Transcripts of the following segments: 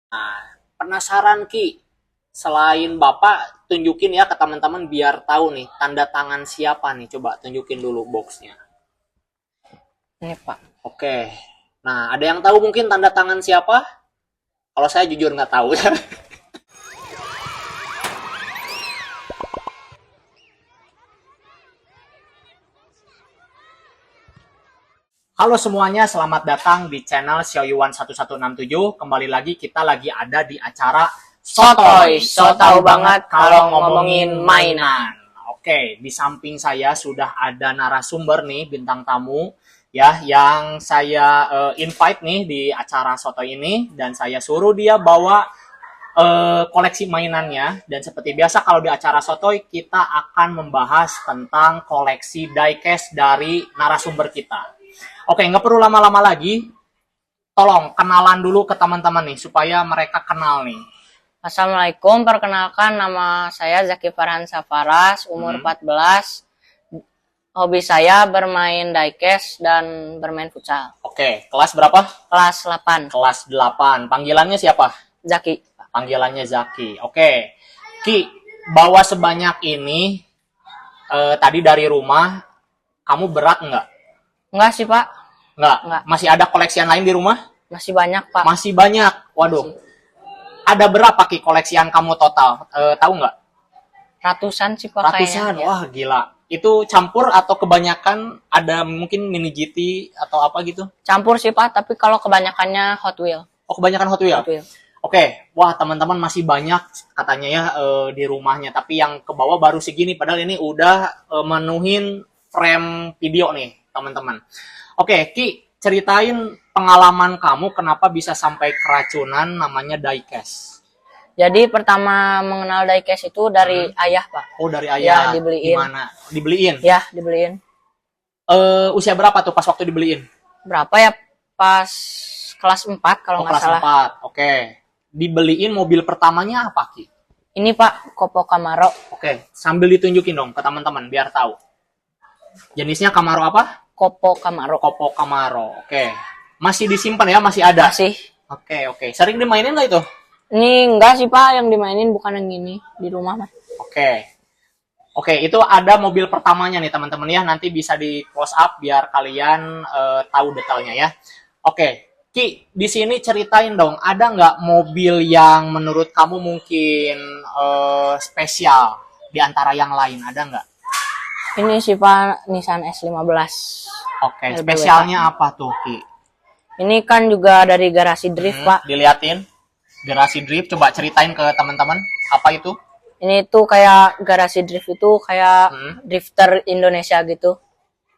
Nah, penasaran Ki? Selain Bapak, tunjukin ya ke teman-teman biar tahu nih tanda tangan siapa nih. Coba tunjukin dulu boxnya. Ini Pak. Oke. Nah, ada yang tahu mungkin tanda tangan siapa? Kalau saya jujur nggak tahu ya. Halo semuanya, selamat datang di channel Xiaoyuan 1167. Kembali lagi kita lagi ada di acara Sotoy, so tau banget kalau ngomongin mainan. Oke, di samping saya sudah ada narasumber nih, bintang tamu ya yang saya invite nih di acara Sotoy ini dan saya suruh dia bawa koleksi mainannya. Dan seperti biasa kalau di acara Sotoy kita akan membahas tentang koleksi diecast dari narasumber kita. Oke, nggak perlu lama-lama lagi. Tolong kenalan dulu ke teman-teman nih supaya mereka kenal nih. Assalamualaikum, perkenalkan nama saya Zaki Farhan Safaras, umur 14. Hobi saya bermain diecast dan bermain futsal. Oke, kelas berapa? Kelas 8. Kelas 8. Panggilannya siapa? Zaki. Panggilannya Zaki. Oke. Ki, bawa sebanyak ini tadi dari rumah, kamu berat nggak? Enggak sih Pak, Nggak. Masih ada koleksian lain di rumah? masih banyak Pak. Masih banyak. Waduh. Masih. Ada berapa Ki koleksian kamu total? Tahu nggak? Ratusan sih Pak Ratusan. kayaknya. Wah, gila. Itu campur atau kebanyakan ada mungkin mini GT atau apa gitu? Campur sih Pak, tapi kalau kebanyakannya Hot Wheel. Oh, kebanyakan Hot Wheel. Hot Wheel. Oke, wah teman-teman masih banyak katanya ya di rumahnya. Tapi yang ke bawah baru segini. Padahal ini udah menuhin frame video nih teman-teman. Oke, Ki, ceritain pengalaman kamu kenapa bisa sampai keracunan namanya diecast. Jadi pertama mengenal diecast itu dari ayah Pak. Oh, dari ayah. Ya, dibeliin. Gimana? Dibeliin? Ya, dibeliin. Usia berapa tuh pas waktu dibeliin? Berapa ya? Pas kelas 4 kalau nggak kelas salah. 4. Oke. Dibeliin mobil pertamanya apa, Ki? Ini Pak, Koppo Camaro. Oke, sambil ditunjukin dong ke teman-teman biar tahu. Jenisnya Camaro apa? Koppo Camaro. Koppo Camaro. Oke. Masih disimpan ya? Masih ada? Masih. Oke. Sering dimainin nggak itu? Ini enggak sih Pak, yang dimainin bukan yang gini di rumah Mas. Oke, itu ada mobil pertamanya nih teman-teman ya. Nanti bisa di close up biar kalian tahu detailnya ya. Oke, Ki, di sini ceritain dong, ada nggak mobil yang menurut kamu mungkin spesial di antara yang lain? Ada nggak? Ini sih Pak, Nissan S15. Oke, LBW, spesialnya apa tuh, Ki? Ini kan juga dari garasi drift Pak. Diliatin. Garasi drift, coba ceritain ke teman-teman. Apa itu? Ini tuh kayak garasi drift itu kayak drifter Indonesia gitu.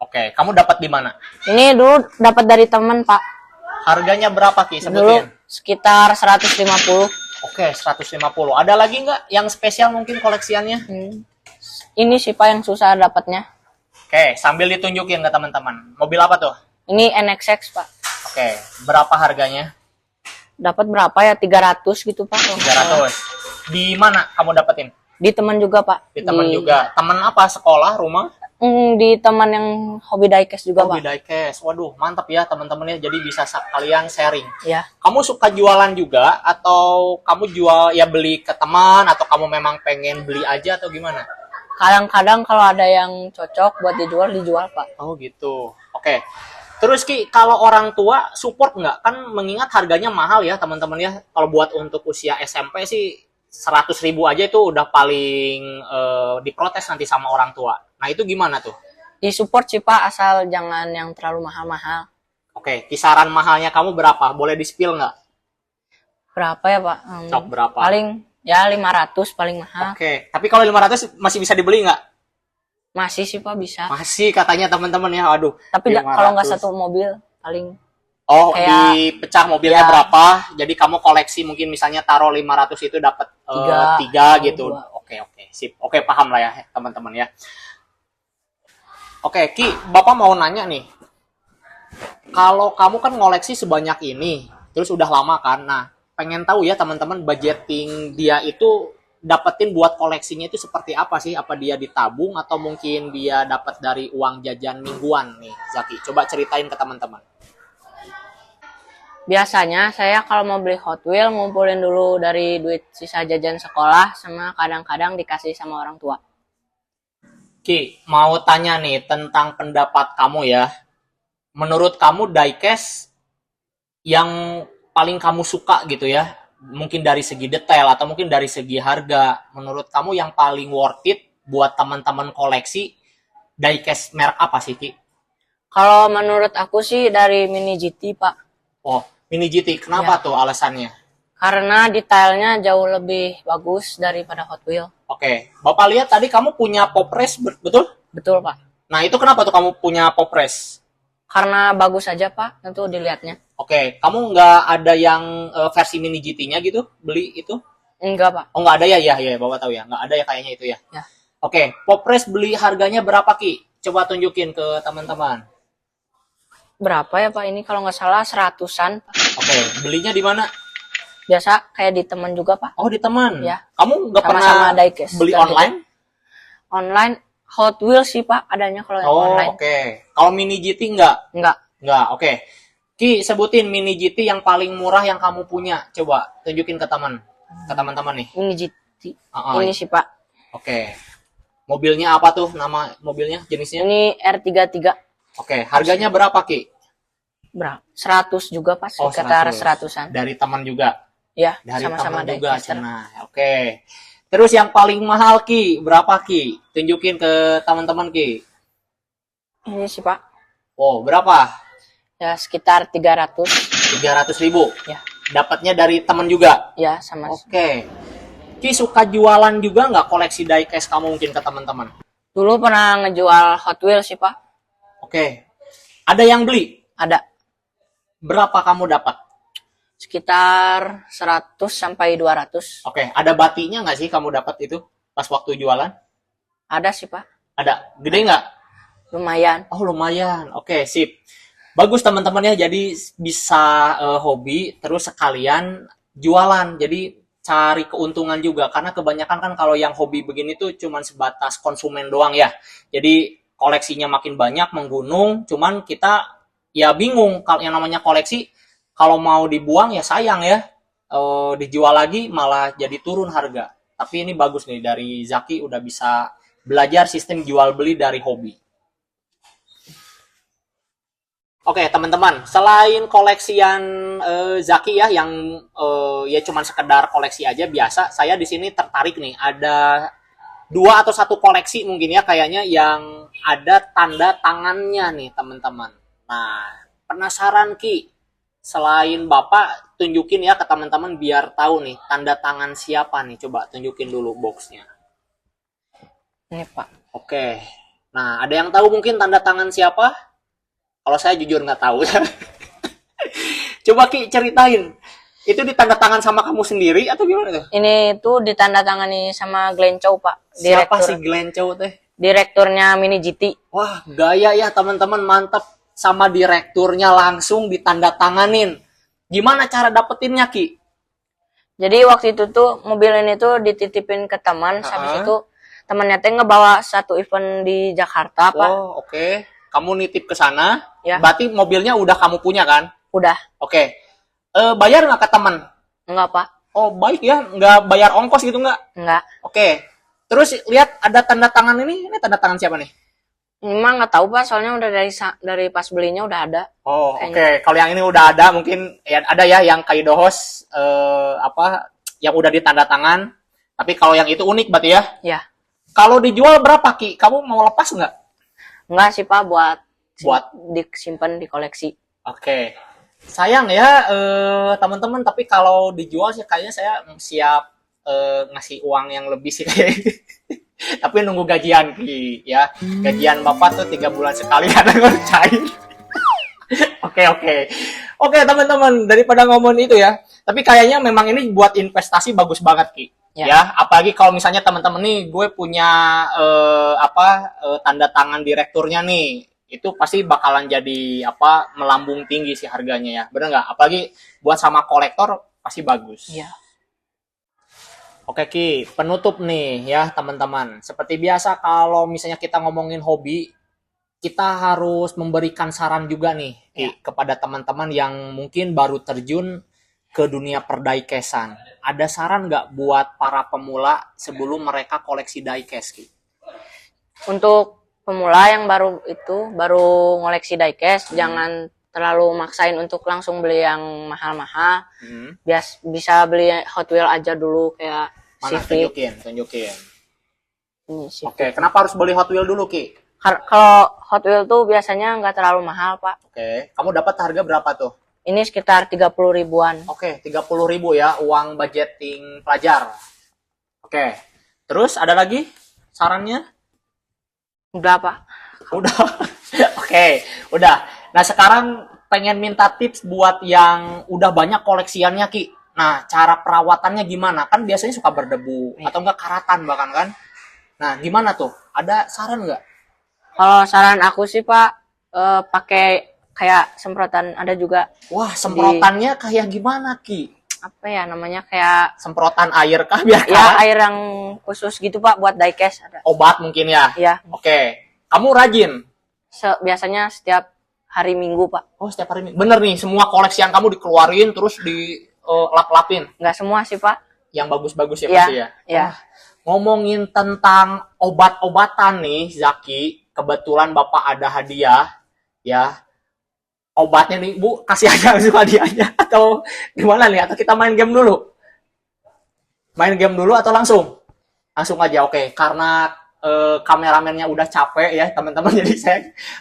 Oke, kamu dapat di mana? Ini dulu dapat dari teman Pak. Harganya berapa, Ki? Dulu Sebutin. sekitar 150. Oke, 150. Ada lagi nggak yang spesial mungkin koleksiannya? Ini sih Pak yang susah dapatnya. Oke, sambil ditunjukin ke teman-teman. Mobil apa tuh? Ini NXX Pak. Oke, berapa harganya? Dapat berapa ya? 300 gitu Pak. kalau nggak salah. 300. Di mana kamu dapetin? Di teman juga Pak. Di teman juga. Teman apa? Sekolah, rumah? Di teman yang hobi diecast juga Oh, Pak. di diecast. Waduh, mantap ya teman-teman ya. Jadi bisa kalian sharing. Ya. Kamu suka jualan juga atau kamu jual ya beli ke teman atau kamu memang pengen beli aja atau gimana? Kadang-kadang kalau ada yang cocok buat dijual, dijual Pak. Oh gitu. Oke. Terus Ki, kalau orang tua support nggak? Kan mengingat harganya mahal ya teman-teman ya. Kalau buat untuk usia SMP sih 100.000 aja itu udah paling diprotes nanti sama orang tua. Nah itu gimana tuh? Disupport sih Pak, asal jangan yang terlalu mahal-mahal. Oke, kisaran mahalnya kamu berapa? Boleh di-spill nggak? Berapa ya Pak? Sok berapa? Paling ya 500 paling mahal. Oke, tapi kalau 500 masih bisa dibeli nggak? Masih sih Pak bisa. Masih katanya teman-teman ya. Aduh. Tapi kalau nggak 500. satu mobil paling Oh, kayak dipecah mobilnya ya. berapa? Jadi kamu koleksi mungkin misalnya taruh 500 itu dapat tiga gitu. dua. Oke, sip. Oke, paham lah ya teman-teman ya. Oke, Ki, Bapak mau nanya nih. Kalau kamu kan ngoleksi sebanyak ini, terus udah lama kan. Nah, pengen tahu ya teman-teman budgeting dia itu dapetin buat koleksinya itu seperti apa sih? Apa dia ditabung atau mungkin dia dapat dari uang jajan mingguan nih, Zaki? Coba ceritain ke teman-teman. Biasanya saya kalau mau beli Hot Wheel ngumpulin dulu dari duit sisa jajan sekolah sama kadang-kadang dikasih sama orang tua. Ki, mau tanya nih tentang pendapat kamu ya. Menurut kamu diecast yang paling kamu suka gitu ya? Mungkin dari segi detail atau mungkin dari segi harga. Menurut kamu yang paling worth it buat teman-teman koleksi diecast merek apa sih, Ki? Kalau menurut aku sih dari Mini GT, Pak. Oh, Mini GT. Kenapa tuh alasannya? Karena detailnya jauh lebih bagus daripada Hot Wheel. Oke, Bapak lihat tadi kamu punya pop race, betul? Betul, Pak. Nah, itu kenapa tuh kamu punya pop race? Karena bagus aja, Pak, tentu dilihatnya. Oke, kamu nggak ada yang versi mini GT-nya gitu? Beli itu? Enggak, Pak. Oh, nggak ada ya? Ya, Bapak tahu ya. Nggak ada ya kayaknya itu ya. Ya. Oke, pop race beli harganya berapa, Ki? Coba tunjukin ke teman-teman. Berapa ya, Pak? Ini kalau nggak salah 100-an. Oke, belinya di mana? Biasa kayak di teman juga, Pak. Oh, di teman. Ya. Kamu nggak pernah Sama-sama diecast. beli Dan online? Online Hot Wheels sih, Pak, adanya kalau yang Oh, online. oke. Kalau mini GT nggak? Enggak. Nggak, oke. Ki, sebutin mini GT yang paling murah yang kamu punya. Coba tunjukin ke teman-teman nih. Mini GT. Ah, Ini sih, Pak. Oke. Mobilnya apa tuh nama mobilnya, jenisnya? Ini R33. Oke, harganya berapa, Ki? Berapa? 100 juga, Pak, Oh, sekitar 100. 100-an. Dari teman juga. Ya, Dari sama-sama teman juga, diecaster. Cina. Oke. Terus yang paling mahal, Ki, berapa, Ki? Tunjukin ke teman-teman, Ki. Ini sih, Pak. Oh, berapa? Ya, sekitar 300. 300.000. Ya. Dapatnya dari teman juga. Ya, sama. Oke. Ki, suka jualan juga nggak koleksi diecast kamu mungkin ke teman-teman? Dulu pernah ngejual Hot Wheels sih, Pak. Oke. Ada yang beli? Ada. Berapa kamu dapat? Sekitar 100 sampai 200. Oke. Ada batinya nggak sih kamu dapat itu pas waktu jualan? Ada sih, Pak. Ada. Gede nggak? Lumayan. Oh, lumayan. Oke, sip. Bagus teman-teman ya. Jadi bisa hobi terus sekalian jualan. Jadi cari keuntungan juga karena kebanyakan kan kalau yang hobi begini tuh cuman sebatas konsumen doang ya. Jadi koleksinya makin banyak menggunung, cuman kita ya bingung kalau yang namanya koleksi kalau mau dibuang ya sayang ya. Dijual lagi malah jadi turun harga. Tapi ini bagus nih dari Zaki udah bisa belajar sistem jual beli dari hobi. Oke, teman-teman, selain koleksian Zaki ya yang ya cuman sekedar koleksi aja biasa, saya di sini tertarik nih ada 2 atau 1 koleksi mungkin ya kayaknya yang ada tanda tangannya nih, teman-teman. Nah, penasaran Ki? Selain Bapak tunjukin ya ke teman-teman biar tahu nih tanda tangan siapa nih. Coba tunjukin dulu boxnya. Ini, Pak. Oke. Nah, ada yang tahu mungkin tanda tangan siapa? Kalau saya jujur nggak tahu. Coba Ki ceritain. Itu ditanda tangan sama kamu sendiri atau gimana tuh? Ini tuh ditandatangani sama Glenn Chow, Pak. Siapa sih Glenn Chow teh? Direkturnya Mini GT. Wah, gaya ya teman-teman, mantap. Sama direkturnya langsung ditandatanganin. Gimana cara dapetinnya, Ki? Jadi waktu itu tuh mobil ini tuh dititipin ke teman, habis itu temannya teh ngebawa satu event di Jakarta, Pak. Oh, oke. Kamu nitip ke sana, Ya. berarti mobilnya udah kamu punya kan? Udah. Oke. Bayar nggak ke teman? Enggak, Pak. Oh, baik ya. Nggak bayar ongkos gitu nggak? Enggak. Oke. Terus lihat ada tanda tangan ini tanda tangan siapa nih? Ini mah nggak tahu, Pak, soalnya udah dari pas belinya udah ada. Oh, Kayaknya. oke. Kalau yang ini udah ada, mungkin ya ada ya yang Kaido Host yang udah ditanda tangan. Tapi kalau yang itu unik berarti ya. Ya. Kalau dijual berapa, Ki? Kamu mau lepas nggak? Enggak sih, Pak, buat Buat? disimpan di koleksi. Oke. Sayang ya teman-teman, tapi kalau dijual sih kayaknya saya siap ngasih uang yang lebih sih kayaknya. Tapi nunggu gajian Ki ya. Gajian Bapak tuh 3 bulan sekali kadang ngerjain. Oke teman-teman, daripada ngomongin itu ya. Tapi kayaknya memang ini buat investasi bagus banget Ki. Ya, apalagi kalau misalnya teman-teman nih gue punya tanda tangan direkturnya nih. Itu pasti bakalan jadi melambung tinggi sih harganya ya. Bener nggak? Apalagi buat sama kolektor pasti bagus. Iya. Oke Ki, penutup nih ya teman-teman. Seperti biasa kalau misalnya kita ngomongin hobi, kita harus memberikan saran juga nih kepada teman-teman yang mungkin baru terjun ke dunia perdiecasan. Ada saran nggak buat para pemula sebelum mereka koleksi diecast, Ki? Untuk pemula yang baru ngoleksi diecast, jangan terlalu maksain untuk langsung beli yang mahal-mahal. Bisa beli Hot Wheel aja dulu kayak Mana Civic. tunjukin. Ini Civic. Oke, kenapa harus beli Hot Wheel dulu, Ki? Kalau Hot Wheel tuh biasanya nggak terlalu mahal, Pak. Oke, kamu dapat harga berapa tuh? Ini sekitar 30 ribuan. Oke, 30.000 ya, uang budgeting pelajar. Oke, terus ada lagi sarannya? Udah, Pak. Udah. Oke, udah. Nah, sekarang pengen minta tips buat yang udah banyak koleksiannya, Ki. Nah, cara perawatannya gimana? Kan biasanya suka berdebu atau enggak karatan bahkan kan. Nah, gimana tuh? Ada saran nggak? Kalau saran aku sih, Pak, pakai kayak semprotan ada juga. Wah, semprotannya kayak gimana, Ki? Apa ya namanya, kayak Semprotan air kah biar ya air yang khusus gitu, Pak, buat diecast ada. obat mungkin ya? Iya. Oke. Kamu rajin? Biasanya setiap hari Minggu, Pak. Oh, setiap hari. Bener nih, semua koleksian kamu dikeluarin terus di lap-lapin. Nggak semua sih, Pak. Yang bagus-bagus ya Iya. pasti ya? Iya. Ngomongin tentang obat-obatan nih, Zaki. Kebetulan Bapak ada hadiah, ya. Obatnya nih, Bu, kasih aja langsung hadiahnya. Atau gimana nih? Atau kita main game dulu? Main game dulu atau langsung? Langsung aja, oke. Karena kameramennya udah capek ya, teman-teman. Jadi saya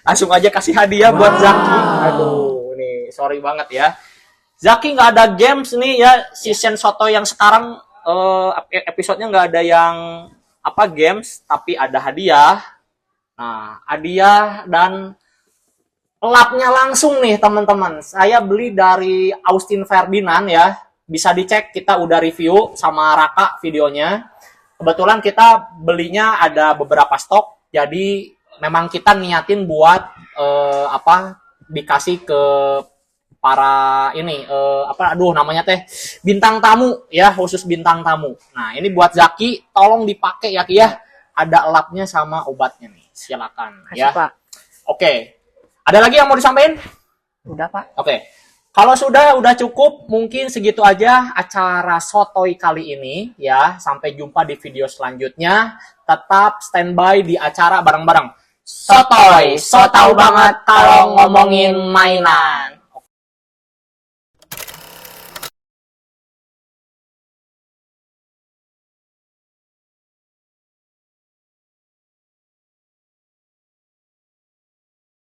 langsung aja kasih hadiah buat Zaki. Aduh, nih, sorry banget ya. Zaki nggak ada games nih ya, season soto yang sekarang episodenya nggak ada yang games, tapi ada hadiah. Nah, hadiah dan lapnya langsung nih teman-teman. Saya beli dari Austin Ferdinand ya. Bisa dicek, kita udah review sama Raka videonya. Kebetulan kita belinya ada beberapa stok. Jadi memang kita niatin buat dikasih ke para ini namanya bintang tamu ya, khusus bintang tamu. Nah, ini buat Zaki, tolong dipakai ya Ki ya. Ada lapnya sama obatnya nih. Silakan ya. Pak. Oke. Ada lagi yang mau disampaikan? Udah, Pak. Oke. Kalau udah cukup, mungkin segitu aja acara Sotoy kali ini ya. Sampai jumpa di video selanjutnya. Tetap standby di acara bareng-bareng. Sotoy, so tau banget kalau ngomongin mainan.